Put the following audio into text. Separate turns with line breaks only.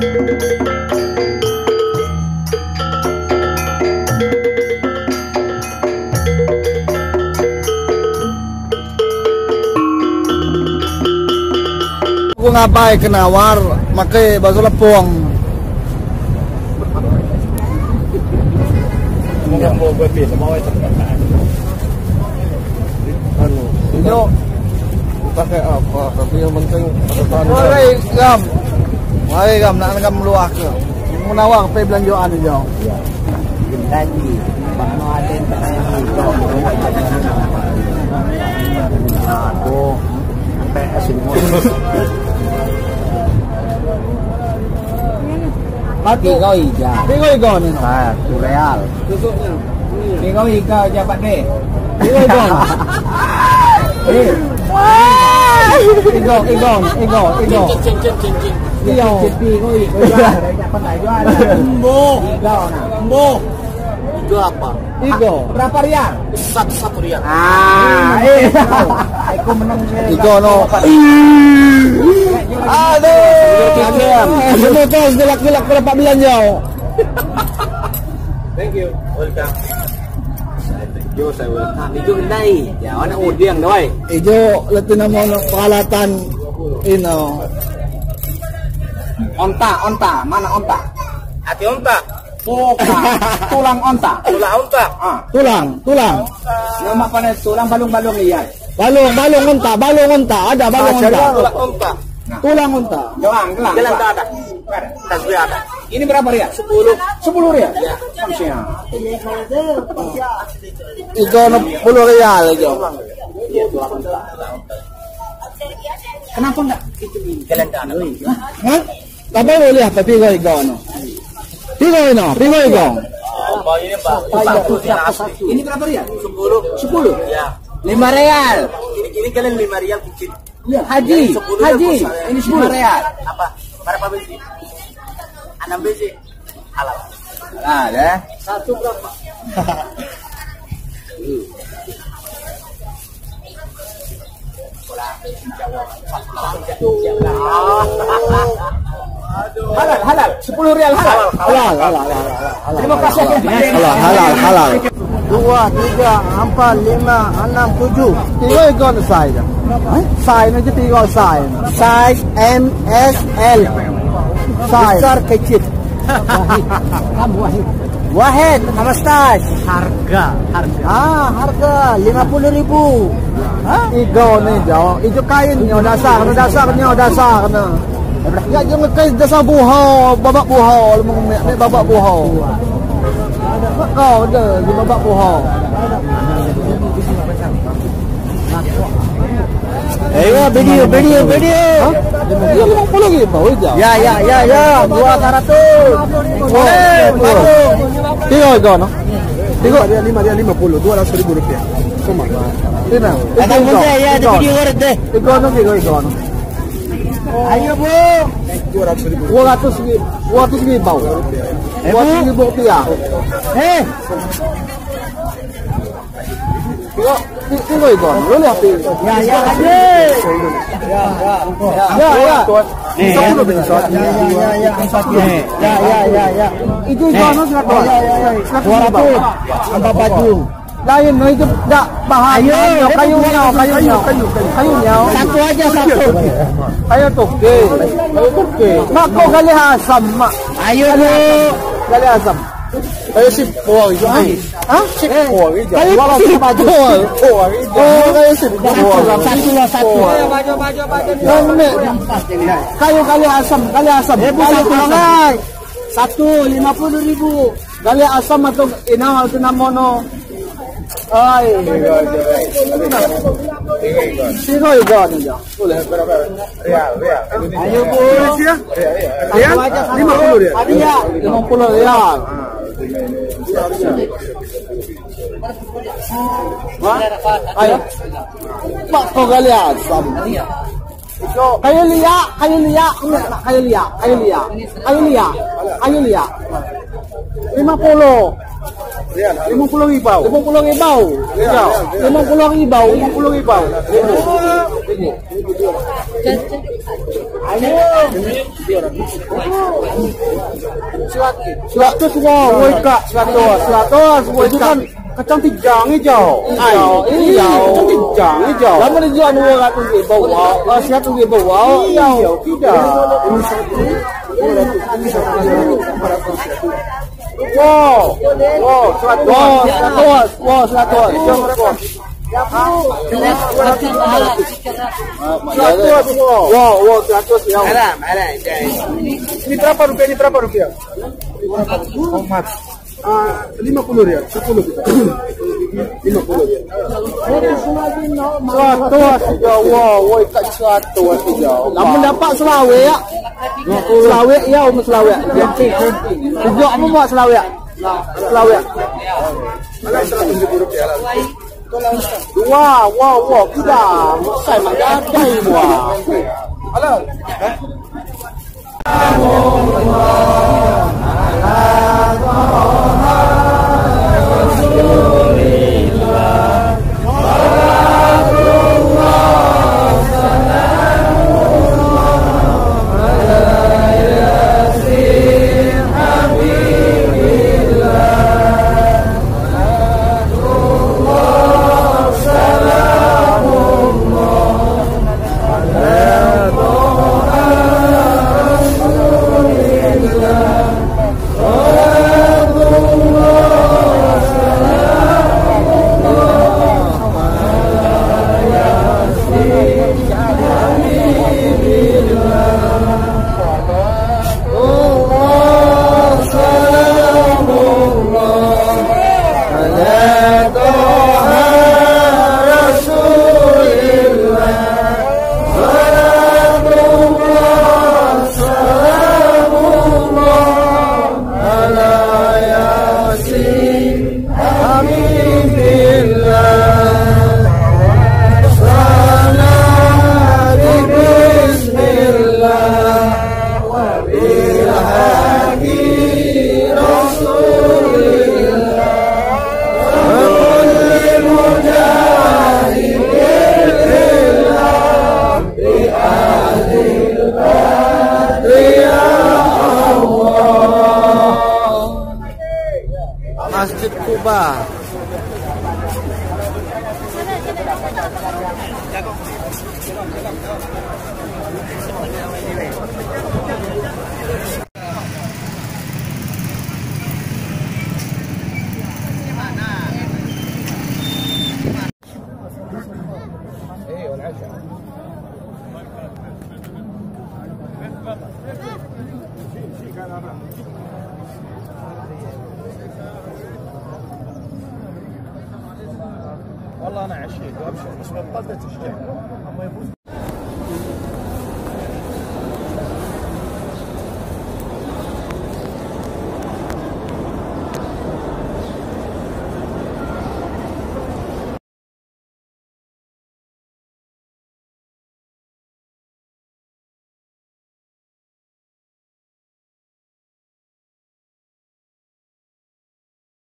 Kung ngabay kenawar, makai bakso lepong.
Mau berbeda, mau itu.
Ini
pakai apa? Tapi yang penting
Wahai gam, nak ngam luah ke. Munawang pe belanjaan jo.
Ya. Tadi, bakno aden tadi. Aku PS semua. Mati kau ija.
Tigo igon ni.
Ah, tu real.
Tusuknya.
Tiga ika jabat deh.
Tigo igon. Igon.
Cincin.
Iyo.
Cipi kau ika jabat pandai jual. Embo. Embo. Itu apa?
Igo.
Berapa rial? Satu rial. Aku menang.
Igo no. Aduh. Semua kau gelak-gelak berapa belanja?
Thank you. Welcome. Ijo saya welcome. Ijo nai. Ya, anak udiang doi.
Ijo letin nama peralatan ino.
Onta. Mana onta? Hati onta. Tulang onta.
Tulang.
Nama apa nih? Tulang balung-balung liar.
Balung onta. Ada balung onta.
Tulang onta.
Tulang onta.
Gelang tak ada. Tasbih ada. Ini berapa rial? 10 rial. Ya. Samsia.
Igo no 10 rial ijo.
Iya, tulang onta. Kenapa enggak itu gelang tak ada?
Hah? Apa boleh apa pigo igo no? Pigo igo.
Ini Pak. Ini berapa rial? 10. Ya. 5 rial. Ini kalian 5 rial kecil. Haji. Ini 10 rial. Apa? Berapa biji? 6 biji. Halal. Ada. Satu berapa? Halal. 10 rial halal. Terima kasih.
Halal.
2, 3, 4, 5, 6, 7.
Tigo igo no size. Size aja tigo size.
Size M, S, L.
Size.
Besar kecil. Wahid, Namastas. Harga. Harga 50.000.
Igo ni jo. Ijo kainnya dasarnya. Ya jangan kain dasar buho, babak buho, ni babak buho. Kau ada di babak buho.
Video.
Dia 50 ribu aja.
Ya, 200.
Boleh. Tigo igo no.
Tiga dia 50, 200.000 rupiah. Semua.
Ina.
Ada video orang deh.
Igo no.
Ayo Bu.
200 ribu. 200 ribu rupiah. Tigo igo. Lo lihat tigo.
Ya.
10 biji.
Ya.
Itu igo no berapa?
200. Tambah baju.
Lain no itu enggak bahan. Kayunya.
Satu aja.
Kayu toke. Mak kau kali asam mak.
Ayo Bu.
Kali asam. Kayu sipol itu. Hah? Sipol itu. Kayu sipol. Oh, kayu sipol.
Satu.
Baju. Kayu kali asam.
Satu 50.000.
Kali asam atau inaw itu namono. Ay. Tigo igo ni jo.
Real.
Ayo Bu.
Real 50 rial.
Iya, 50 rial. Ayo. Pak kau kali asam. Kayu liak. 50. 50 ribu. 50 ribu. 100 woi kak, 100 woi kan kacang tijang hijau. Ini kacang tijang hijau. Lama dijual 200 bawah, 100 bawah. Hijau tidak. Wow, 100. Wow, 100. Wow, 100 ya. Ini berapa rupiah? Ini berapa rupiah? 50 rial, 10 kita. 50 rial. 100 ya, wow, ikat 100 ya. Kamu dapat selawe ya? Selawe ya, selawe. Tujuh kamu mau selawe? Selawe. Mana 100 rupiah lah. Wow, tidak. Saya mak gadai wah. Halo. Masjid Kuba.
والله انا عشيت وابشر بس بطلت تشجع.